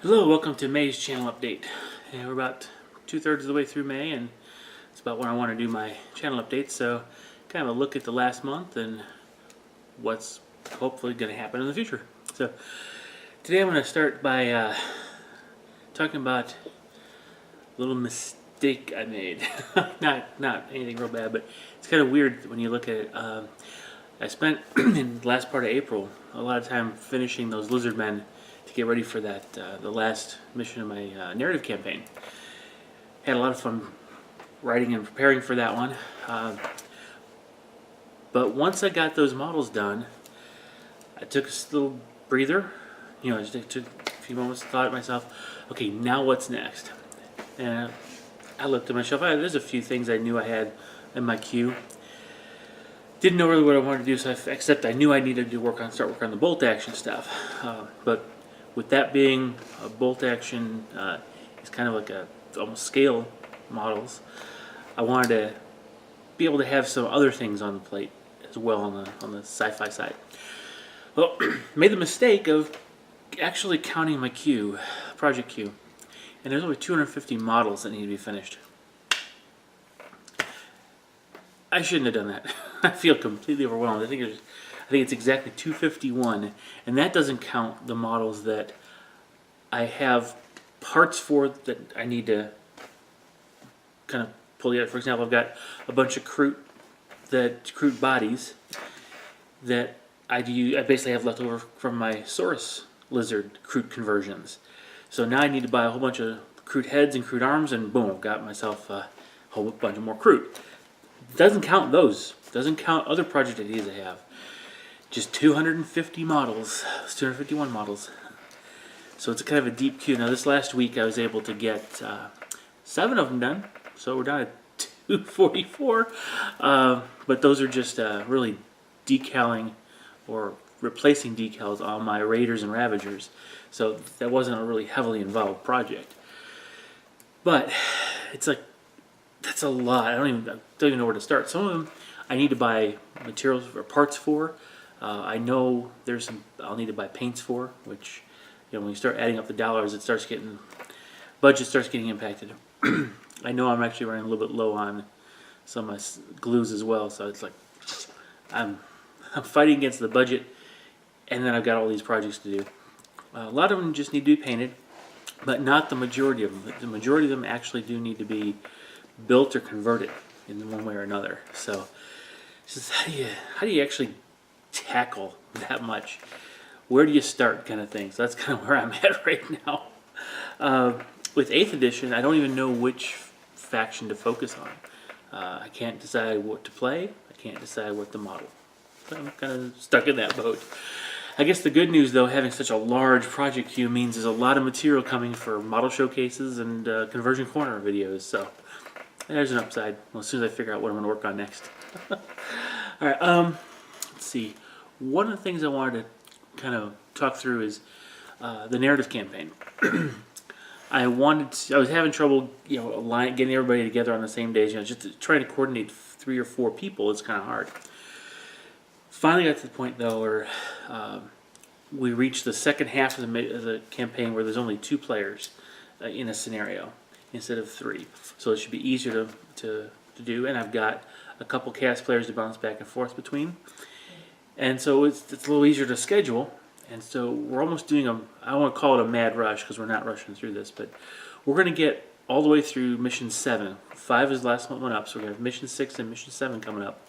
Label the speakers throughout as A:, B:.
A: Hello, welcome to May's channel update. And we're about 2/3 of the way through May, and it's about when I want to do my channel updates. So, kind of a look at the last month and what's hopefully going to happen in the future. So, today I'm going to start by talking about a little mistake I made. not anything real bad, but it's kind of weird when you look at it. I spent in the last part of April a lot of time finishing those lizard men to get ready for that the last mission of my narrative campaign. Had a lot of fun writing and preparing for that one. But once I got those models done, I took a little breather. I just took a few moments, thought to myself, okay, now what's next? And I looked at my shelf. There's a few things I knew I had in my queue. Didn't know really what I wanted to do, except I knew I needed to start working on the bolt action stuff. But with that being a bolt action, it's kind of like almost scale models. I wanted to be able to have some other things on the plate as well on the sci-fi side. Well, made the mistake of actually counting my queue, project queue, and there's only 250 models that need to be finished. I shouldn't have done that. I feel completely overwhelmed. I think it's exactly 251, and that doesn't count the models that I have parts for that I need to kind of pull together. For example, I've got a bunch of Kroot bodies that I basically have left over from my Saurus lizard Kroot conversions. So now I need to buy a whole bunch of Kroot heads and Kroot arms, and boom, I've got myself a whole bunch of more Kroot. Doesn't count those. Doesn't count other project ideas I have. Just 250 models. It's 251 models. So it's kind of a deep queue. Now this last week I was able to get 7 of them done. So we're down at 244. But those are just really decaling or replacing decals on my Raiders and Ravagers. So that wasn't a really heavily involved project. But it's like, that's a lot. I don't even know where to start. Some of them I need to buy materials or parts for. I know there's some I'll need to buy paints for, which when you start adding up the dollars, budget starts getting impacted. I know I'm actually running a little bit low on some of my glues as well, so it's like I'm fighting against the budget, and then I've got all these projects to do. A lot of them just need to be painted, but not the majority of them. The majority of them actually do need to be built or converted in one way or another. So it's just how do you actually tackle that much? Where do you start, kind of thing? So that's kind of where I'm at right now. With 8th edition, I don't even know which faction to focus on. I can't decide what to play. I can't decide what to model. So I'm kind of stuck in that boat. I guess the good news, though, having such a large project queue means there's a lot of material coming for model showcases and conversion corner videos. So there's an upside. Well, as soon as I figure out what I'm going to work on next. All right. Let's see. One of the things I wanted to kind of talk through is the narrative campaign. I was having trouble, getting everybody together on the same days. Just trying to coordinate 3 or 4 people is kind of hard. Finally got to the point though where we reached the second half of the campaign where there's only 2 players in a scenario instead of 3. So it should be easier to do, and I've got a couple cast players to bounce back and forth between. And so it's a little easier to schedule. And so we're almost doing I don't want to call it a mad rush because we're not rushing through this, but we're going to get all the way through mission 7. 5 is the last one up, so we're going to have mission 6 and mission 7 coming up.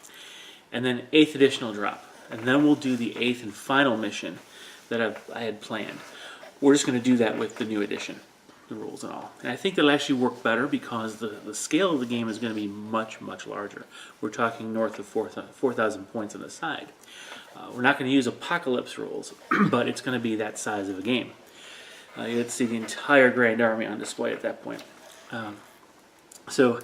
A: And then 8th edition will drop. And then we'll do the 8th and final mission that I had planned. We're just going to do that with the new edition, the rules and all. And I think that'll actually work better because the scale of the game is going to be much, much larger. We're talking north of 4,000 points on the side. We're not going to use apocalypse rules, but it's going to be that size of a game. You get to see the entire Grand Army on display at that point. So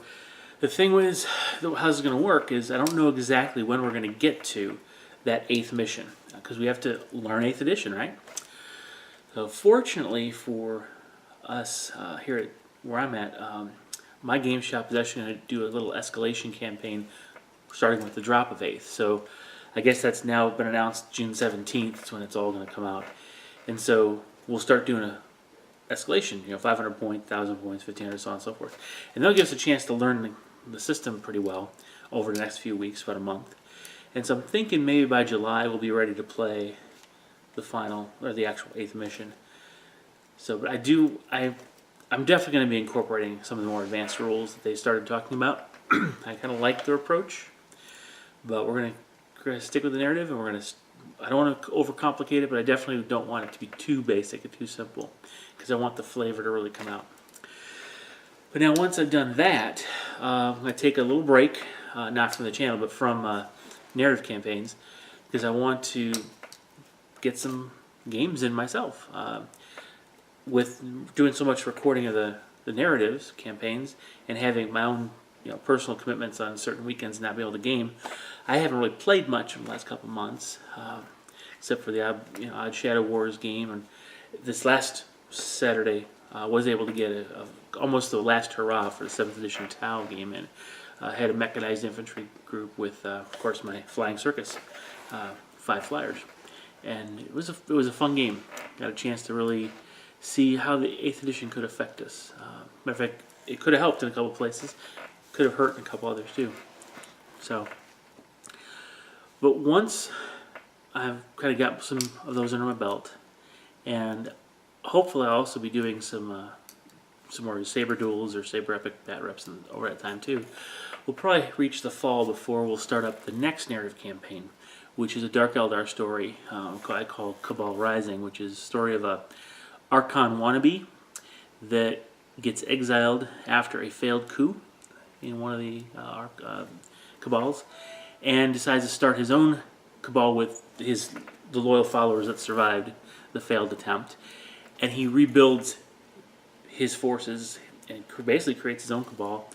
A: the thing is, how this is going to work is I don't know exactly when we're going to get to that 8th mission because we have to learn 8th edition, right? So fortunately for us here at where I'm at, my game shop is actually going to do a little escalation campaign starting with the drop of 8th. So I guess that's now been announced June 17th is when it's all going to come out. And so we'll start doing escalation, 500 points, 1,000 points, 1,500, so on and so forth. And that'll give us a chance to learn the system pretty well over the next few weeks, about a month. And so I'm thinking maybe by July we'll be ready to play the final, or the actual 8th mission. So, but I'm definitely going to be incorporating some of the more advanced rules that they started talking about. I kind of like their approach, but we're going to stick with the narrative, and I don't want to overcomplicate it, but I definitely don't want it to be too basic and too simple, because I want the flavor to really come out. But now once I've done that, I'm going to take a little break, not from the channel, but from narrative campaigns, because I want to get some games in myself. With doing so much recording of the narratives, campaigns, and having my own personal commitments on certain weekends and not be able to game, I haven't really played much in the last couple months, except for the odd Shadow Wars game. And this last Saturday, I was able to get almost the last hurrah for the 7th edition Tau game in. I had a mechanized infantry group with, of course, my flying circus, 5 flyers, and it was a fun game. Got a chance to really see how the 8th edition could affect us. Matter of fact, it could have helped in a couple places, could have hurt in a couple others too. So, but once I've kind of got some of those under my belt, and hopefully I'll also be doing some more saber duels or saber epic bat reps over that time too. We'll probably reach the fall before we'll start up the next narrative campaign, which is a Dark Eldar story I call Cabal Rising, which is a story of a Archon wannabe that gets exiled after a failed coup in one of the cabals, and decides to start his own cabal with the loyal followers that survived the failed attempt, and he rebuilds his forces and basically creates his own cabal,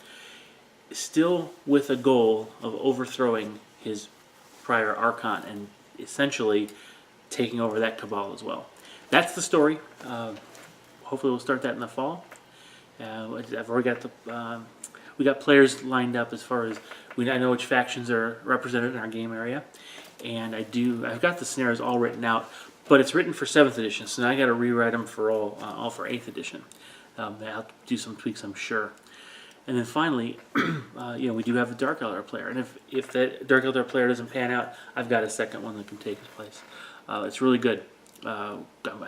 A: still with a goal of overthrowing his prior Archon and essentially taking over that cabal as well. That's the story. Hopefully we'll start that in the fall. I've already got we got players lined up as far as I know which factions are represented in our game area, and I've got the scenarios all written out, but it's written for 7th edition, so now I got to rewrite them for all for 8th edition. I'll have to do some tweaks, I'm sure. And then finally, we do have a Dark Eldar player, and if that Dark Eldar player doesn't pan out, I've got a second one that can take his place. It's really good. I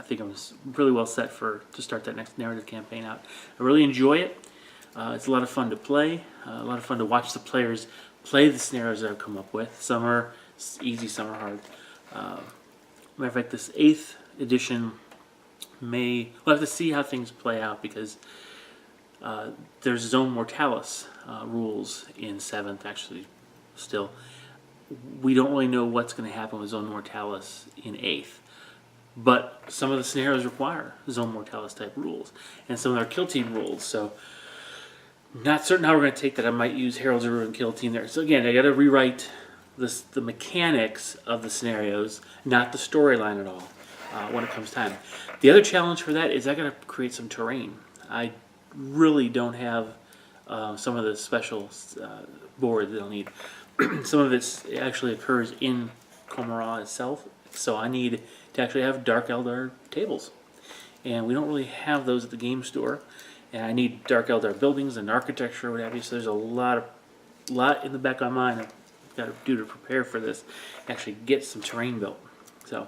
A: think I'm really well set to start that next narrative campaign out. I really enjoy it. It's a lot of fun to play. A lot of fun to watch the players play the scenarios that I've come up with. Some are easy, some are hard. Matter of fact, this 8th edition we'll have to see how things play out, because there's Zone Mortalis rules in 7th, actually, still. We don't really know what's going to happen with Zone Mortalis in 8th. But some of the scenarios require Zone Mortalis type rules, and some of our kill team rules. So, not certain how we're going to take that. I might use Heralds of Ruin kill team there. So again, I got to rewrite the mechanics of the scenarios, not the storyline at all, when it comes time. The other challenge for that is I got to create some terrain. I really don't have some of the special boards that I'll need. Some of it actually occurs in Komara itself, so I need to actually have Dark Eldar tables, and we don't really have those at the game store. And I need Dark Eldar buildings and architecture, what have you. So there's a lot in the back of my mind I've got to do to prepare for this, actually get some terrain built. So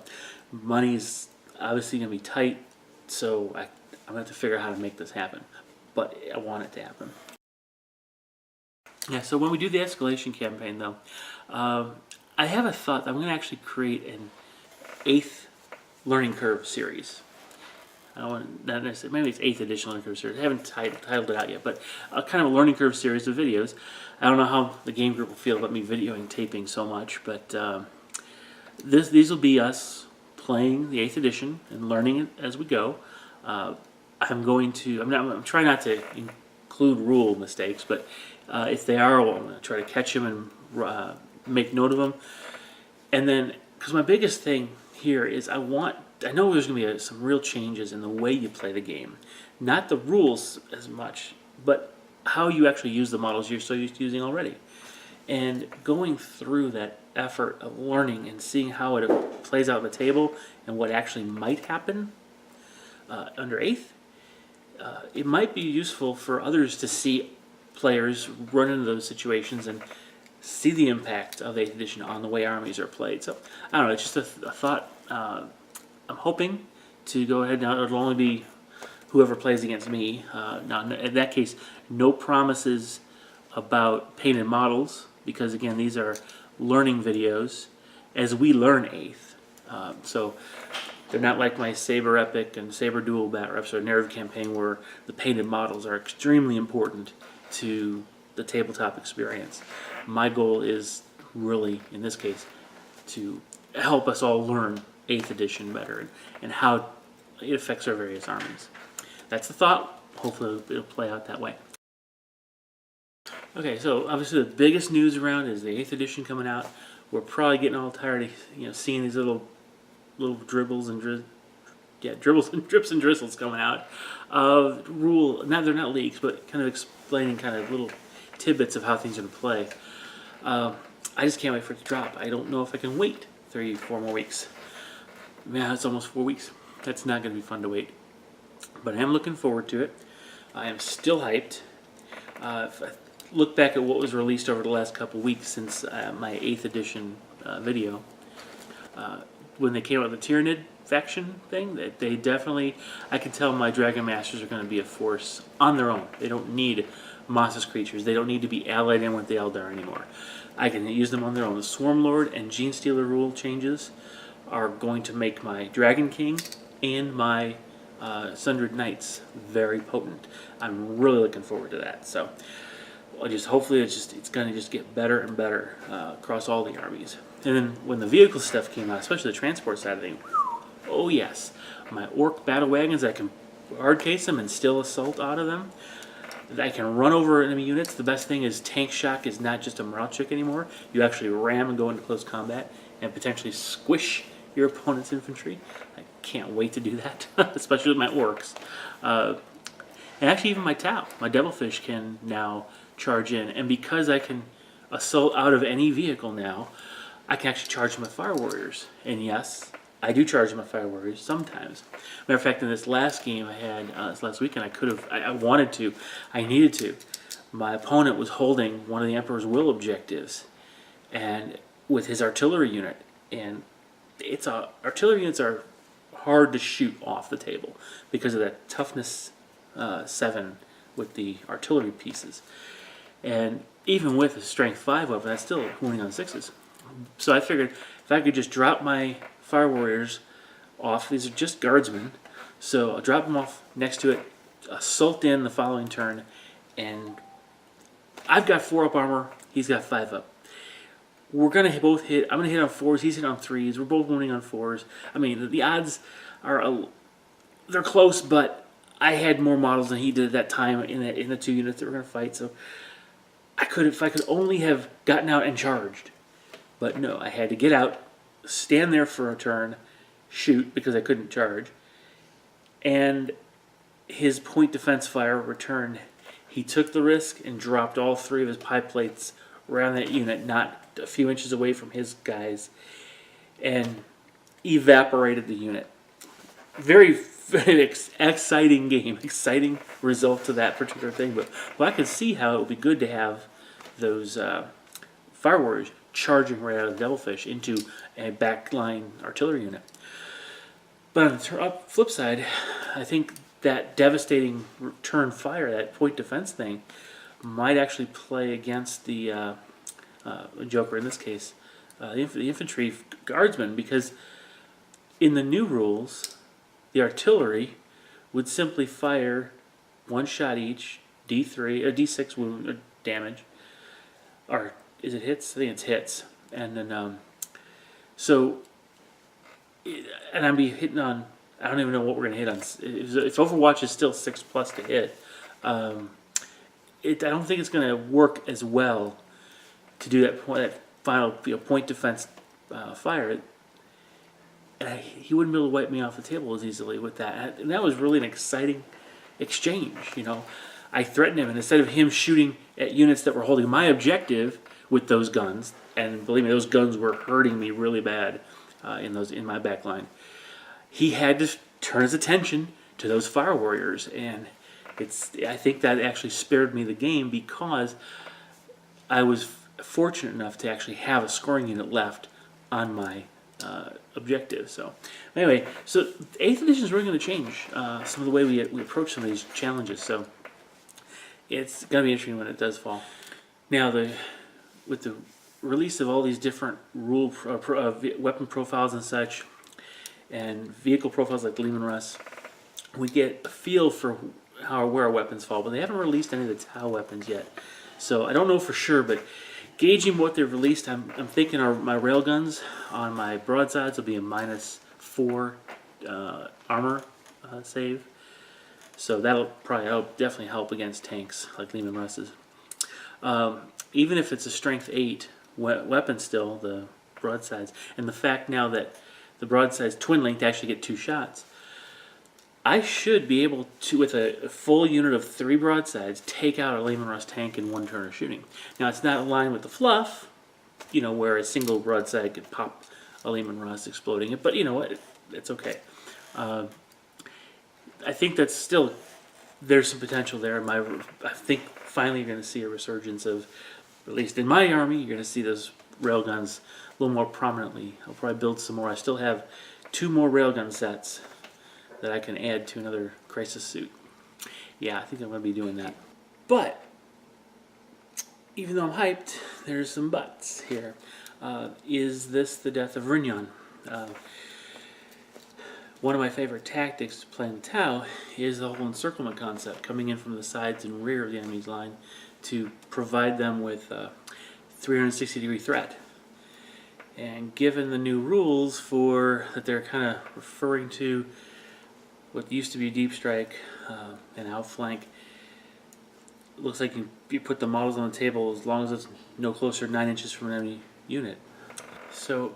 A: money's obviously going to be tight, so I'm going to have to figure out how to make this happen. But I want it to happen. Yeah, so when we do the escalation campaign, though, I have a thought that I'm going to actually create an 8th learning curve series. I don't want, not necessarily, maybe it's 8th edition learning curve series. I haven't titled it out yet, but a kind of a learning curve series of videos. I don't know how the game group will feel about me videoing, taping so much, but these will be us playing the 8th edition and learning it as we go. I'm trying not to include rule mistakes, but if they are, I'm going to try to catch them and make note of them. And then, because my biggest thing here is I know there's going to be some real changes in the way you play the game. Not the rules as much, but how you actually use the models you're so used to using already. And going through that effort of learning and seeing how it plays out on the table and what actually might happen under 8th it might be useful for others to see players run into those situations and see the impact of 8th edition on the way armies are played. So I don't know, it's just a thought. I'm hoping to go ahead now. It'll only be whoever plays against me. Now, in that case, no promises about painted models, because again, these are learning videos as we learn 8th. So they're not like my Saber Epic and Saber Duel Bat Reps or Narrative Campaign, where the painted models are extremely important to the tabletop experience. My goal is really, in this case, to help us all learn 8th edition better and how it affects our various armies. That's the thought. Hopefully it'll play out that way. Okay, so obviously the biggest news around is the 8th edition coming out. We're probably getting all tired of seeing these little dribbles and dribbles and drips and drizzles coming out of rule. Now they're not leaks, but kind of explaining kind of little tidbits of how things are going to play. I just can't wait for it to drop. I don't know if I can wait 3-4 more weeks. Man, it's almost 4 weeks. That's not going to be fun to wait. But I am looking forward to it. I am still hyped. If I look back at what was released over the last couple weeks since my 8th edition video, when they came out with the Tyranid faction thing, they definitely, I could tell my Dragon Masters are going to be a force on their own. They don't need monstrous creatures. They don't need to be allied in with the Eldar anymore. I can use them on their own. The Swarm Lord and Gene Stealer rule changes are going to make my Dragon King and my Sundred Knights very potent. I'm really looking forward to that. So hopefully it's going to just get better and better across all the armies. And then when the vehicle stuff came out, especially the transport side of things, oh yes, my Orc battle wagons, I can hard case them and still assault out of them. I can run over enemy units. The best thing is Tank Shock is not just a morale check anymore. You actually ram and go into close combat and potentially squish your opponent's infantry. I can't wait to do that, especially with my Orcs. And actually even my Tau, my Devilfish, can now charge in. And because I can assault out of any vehicle now, I can actually charge my Fire Warriors. And yes, I do charge my Fire Warriors sometimes. Matter of fact, in this last game I had, this last weekend, I wanted to, I needed to. My opponent was holding one of the Emperor's Will objectives, and with his artillery unit, and artillery units are hard to shoot off the table because of that toughness 7 with the artillery pieces. And even with a strength 5 weapon, that's still wounding on 6s. So I figured if I could just drop my Fire Warriors off, these are just guardsmen, so I'll drop them off next to it, assault in the following turn, and I've got 4 up armor, he's got 5 up. We're going to both hit, I'm going to hit on 4s, he's hitting on 3s, we're both wounding on 4s. I mean, the odds are, they're close, but I had more models than he did at that time in the 2 units that we're going to fight, so if I could only have gotten out and charged. But no, I had to get out, stand there for a turn, shoot because I couldn't charge, and his point defense fire returned. He took the risk and dropped all 3 of his pipe plates around that unit, not a few inches away from his guys, and evaporated the unit. Very exciting game, exciting result to that particular thing. But I could see how it would be good to have those Fire Warriors charging right out of the Devilfish into a backline artillery unit. But on the flip side, I think that devastating return fire, that point defense thing, might actually play against the Joker in this case, the infantry guardsmen, because in the new rules, the artillery would simply fire 1 shot each, D3 or D6 wound or damage, or is it hits? I think it's hits, and then and I'd be hitting on. I don't even know what we're gonna hit on. If Overwatch is still 6+ to hit, I don't think it's gonna work as well to do that final point defense fire. And he wouldn't be able to wipe me off the table as easily with that. And that was really an exciting exchange. I threatened him, and instead of him shooting at units that were holding my objective with those guns, and believe me, those guns were hurting me really bad in my back line, he had to turn his attention to those Fire Warriors, and I think that actually spared me the game because I was fortunate enough to actually have a scoring unit left on my objective. So anyway, so 8th edition is really going to change some of the way we approach some of these challenges. So it's going to be interesting when it does fall. Now, with the release of all these different weapon profiles and such, and vehicle profiles like Lehman Russ, we get a feel for where our weapons fall, but they haven't released any of the Tau weapons yet. So I don't know for sure, but gauging what they've released, I'm thinking my railguns on my broadsides will be a -4 armor save. So that'll definitely help against tanks like Lehman Russ's. Even if it's a strength 8 weapon still, the broadsides, and the fact now that the broadsides twin linked actually get 2 shots, I should be able to, with a full unit of 3 broadsides, take out a Lehman Russ tank in 1 turn of shooting. Now, it's not aligned with the fluff, where a single broadside could pop a Lehman Russ, exploding it, but you know what? It's okay. I think that's still, there's some potential there. I think finally you're going to see a resurgence of, at least in my army, you're going to see those railguns a little more prominently. I'll probably build some more. I still have 2 more railgun sets that I can add to another crisis suit. Yeah, I think I'm going to be doing that. But, even though I'm hyped, there's some buts here. Is this the death of Rignon? One of my favorite tactics to play in Tau is the whole encirclement concept, coming in from the sides and rear of the enemy's line to provide them with a 360-degree threat. And given the new rules that they're kind of referring to what used to be Deep Strike and Outflank, it looks like you put the models on the table as long as it's no closer than 9 inches from an enemy unit. So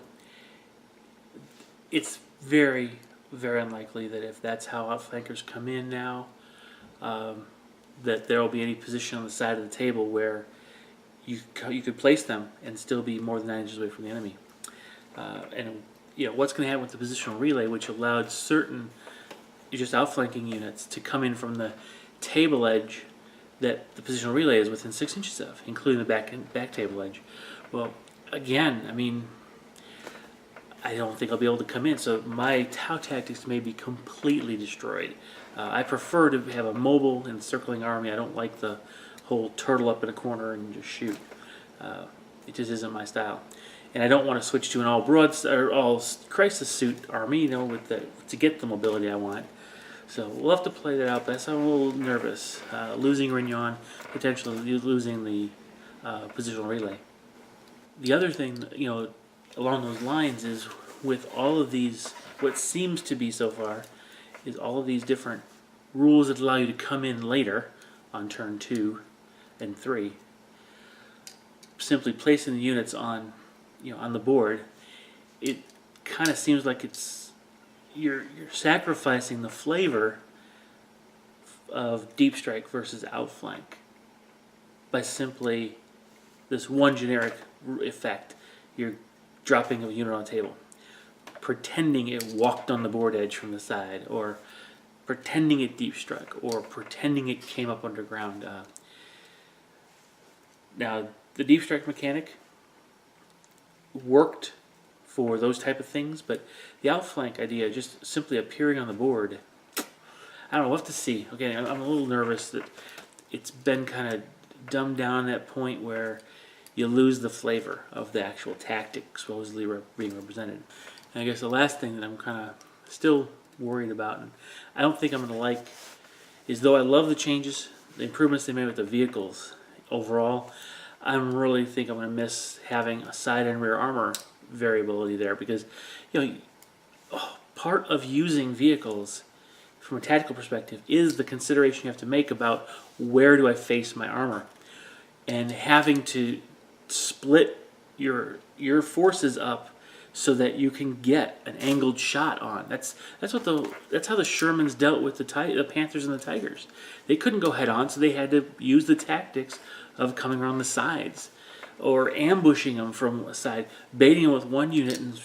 A: it's very, very unlikely that if that's how Outflankers come in now, that there will be any position on the side of the table where you could place them and still be more than 9 inches away from the enemy. And what's going to happen with the positional relay, which allowed certain just outflanking units to come in from the table edge that the positional relay is within 6 inches of, including the back table edge. Well, again, I mean, I don't think I'll be able to come in, so my Tau tactics may be completely destroyed. I prefer to have a mobile encircling army. I don't like the whole turtle up in a corner and just shoot. It just isn't my style. And I don't want to switch to an all crisis suit army, to get the mobility I want. So we'll have to play that out. But I'm a little nervous. Losing Rignon, potentially losing the positional relay. The other thing, along those lines is with all of these, what seems to be so far, is all of these different rules that allow you to come in later on turn 2 and 3. Simply placing the units on the board, it kind of seems like you're sacrificing the flavor of Deep Strike versus Outflank by simply this one generic effect. You're dropping a unit on the table, pretending it walked on the board edge from the side, or pretending it deep struck, or pretending it came up underground. Now, the deep strike mechanic worked for those type of things, but the outflank idea, just simply appearing on the board, I don't know, we'll have to see. Okay, I'm a little nervous that it's been kind of dumbed down at that point where you lose the flavor of the actual tactic supposedly being represented. And I guess the last thing that I'm kind of still worried about, and I don't think I'm going to like, is though I love the changes, the improvements they made with the vehicles overall, I really think I'm going to miss having a side and rear armor variability there, because part of using vehicles from a tactical perspective is the consideration you have to make about where do I face my armor, and having to split your forces up so that you can get an angled shot on. That's how the Shermans dealt with the Panthers and the Tigers. They couldn't go head on, so they had to use the tactics of coming around the sides or ambushing them from a side, baiting them with one unit and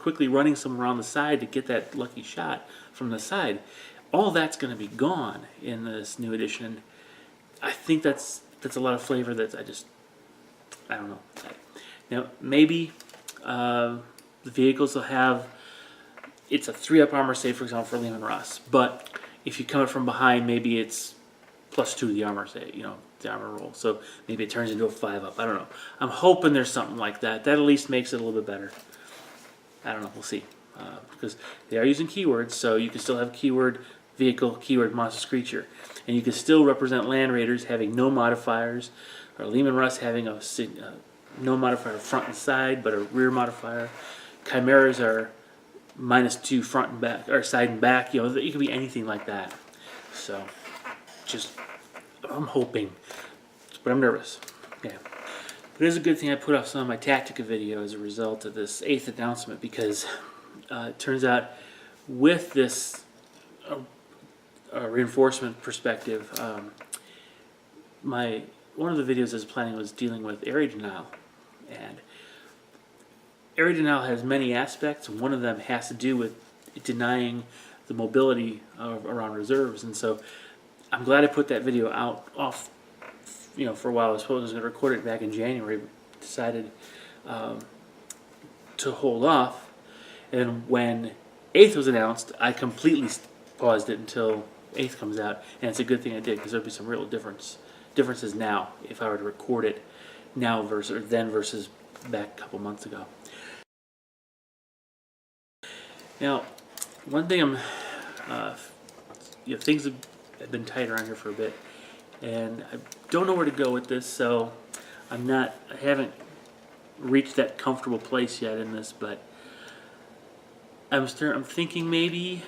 A: quickly running some around the side to get that lucky shot from the side. all that's going to be gone in this new edition. I think that's a lot of flavor that I don't know. Now maybe the vehicles will have, it's a 3-up armor save, for example, for Lehman Russ, but if you come up from behind, maybe it's +2 to the armor save, the armor roll. So maybe it turns into a 5-up. I don't know. I'm hoping there's something like that. That at least makes it a little bit better. I don't know. We'll see. Because they are using keywords, so you can still have keyword vehicle, keyword monstrous creature. And you can still represent Land Raiders having no modifiers, or Lehman Russ having no modifier front and side, but a rear modifier. Chimeras are -2 front and back, or side and back. It could be anything like that. So, I'm hoping, but I'm nervous. Yeah. But it is a good thing I put off some of my Tactica video as a result of this 8th announcement, because it turns out with this reinforcement perspective, one of the videos I was planning was dealing with area denial, and area denial has many aspects, and one of them has to do with denying the mobility around reserves. And so I'm glad I put that video off for a while. I was supposed to record it back in January, but decided to hold off. And when 8th was announced, I completely paused it until 8th comes out, and it's a good thing I did, because there'll be some real differences now if I were to record it now versus back a couple months ago. Now, one thing things have been tight around here for a bit, and I don't know where to go with this, so I haven't reached that comfortable place yet in this, but I'm thinking maybe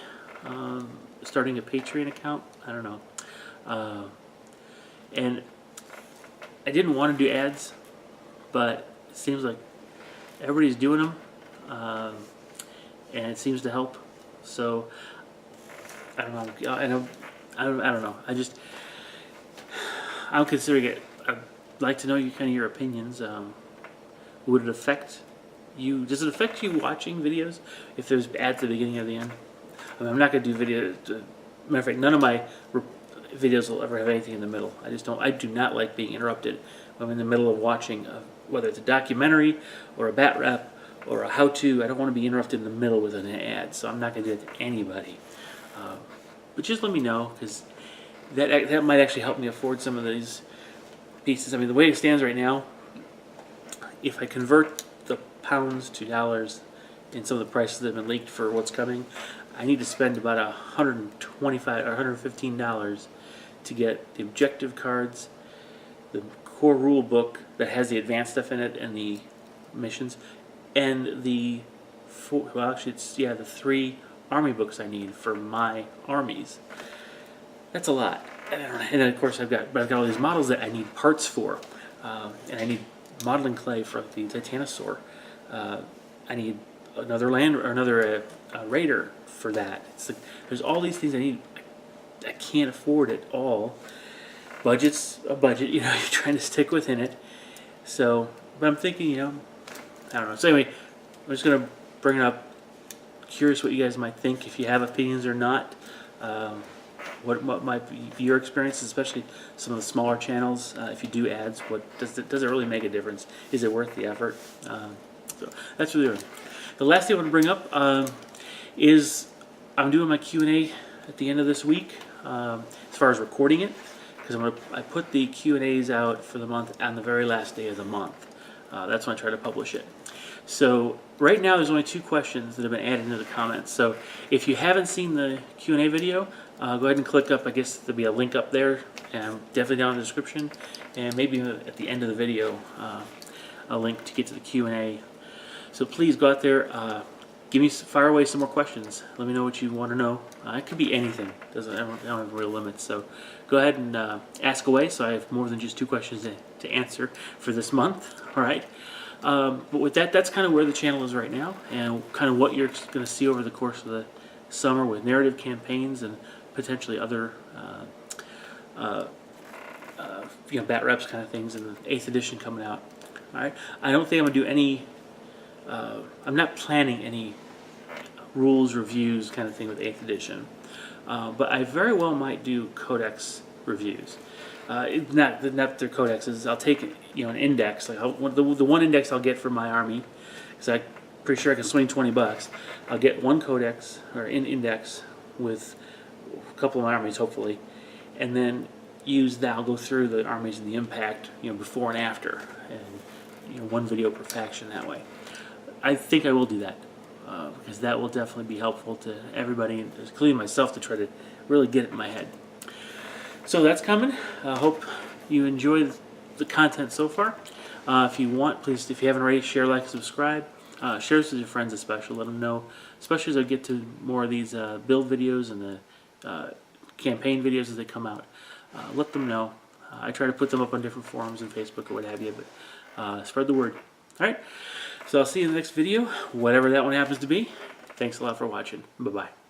A: starting a Patreon account. I don't know. And I didn't want to do ads, but it seems like everybody's doing them, and it seems to help. So I don't know. I don't know. I'm considering it. I'd like to know your opinions. Would it affect you? Does it affect you watching videos if there's ads at the beginning or the end? I mean, I'm not going to do videos. Matter of fact, none of my videos will ever have anything in the middle. I do not like being interrupted when I'm in the middle of watching, whether it's a documentary or a bat rep or a how-to. I don't want to be interrupted in the middle with an ad, so I'm not going to do that to anybody. But just let me know, because that might actually help me afford some of these pieces. I mean, the way it stands right now, if I convert the pounds to dollars in some of the prices that have been leaked for what's coming, I need to spend about $125 or $115 to get the objective cards, the core rule book that has the advanced stuff in it and the missions, and the 3 army books I need for my armies. That's a lot. And then of course I've got all these models that I need parts for, and I need modeling clay for the Titanosaur. I need another raider for that. It's like, there's all these things I need. I can't afford it all. Budget's a budget, you're trying to stick within it. So, but I'm thinking, I don't know. So anyway, I'm just gonna bring it up. Curious what you guys might think, if you have opinions or not. What might be your experience, especially some of the smaller channels. If you do ads, does it really make a difference? Is it worth the effort? So that's really it. The last thing I want to bring up is I'm doing my Q&A at the end of this week, as far as recording it, because I put the Q&As out for the month on the very last day of the month. That's when I try to publish it. So right now there's only 2 questions that have been added into the comments. So if you haven't seen the Q&A video, go ahead and click up. I guess there'll be a link up there, and definitely down in the description, and maybe at the end of the video a link to get to the Q&A. So please go out there, fire away some more questions. Let me know what you want to know. It could be anything. I don't have real limits. So go ahead and ask away. So I have more than just 2 questions to answer for this month. All right. But with that's kind of where the channel is right now, and kind of what you're going to see over the course of the summer with narrative campaigns and potentially other bat reps kind of things, and the 8th edition coming out. All right. I don't think I'm going to do any. I'm not planning any rules, reviews kind of thing with 8th edition. But I very well might do codex reviews. Not their codexes. I'll take an index, like the one index I'll get for my army, because I'm pretty sure I can swing $20. I'll get one codex or an index with a couple of my armies, hopefully, and then use that. I'll go through the armies and the impact, before and after, and one video per faction that way. I think I will do that because that will definitely be helpful to everybody, including myself, to try to really get it in my head. So that's coming. I hope you enjoy the content so far. If you want, please, if you haven't already, share, like, subscribe. Share this with your friends especially. Let them know, especially as I get to more of these build videos and the campaign videos as they come out. Let them know. I try to put them up on different forums and Facebook or what have you, but spread the word. Alright, so I'll see you in the next video, whatever that one happens to be. Thanks a lot for watching. Bye-bye.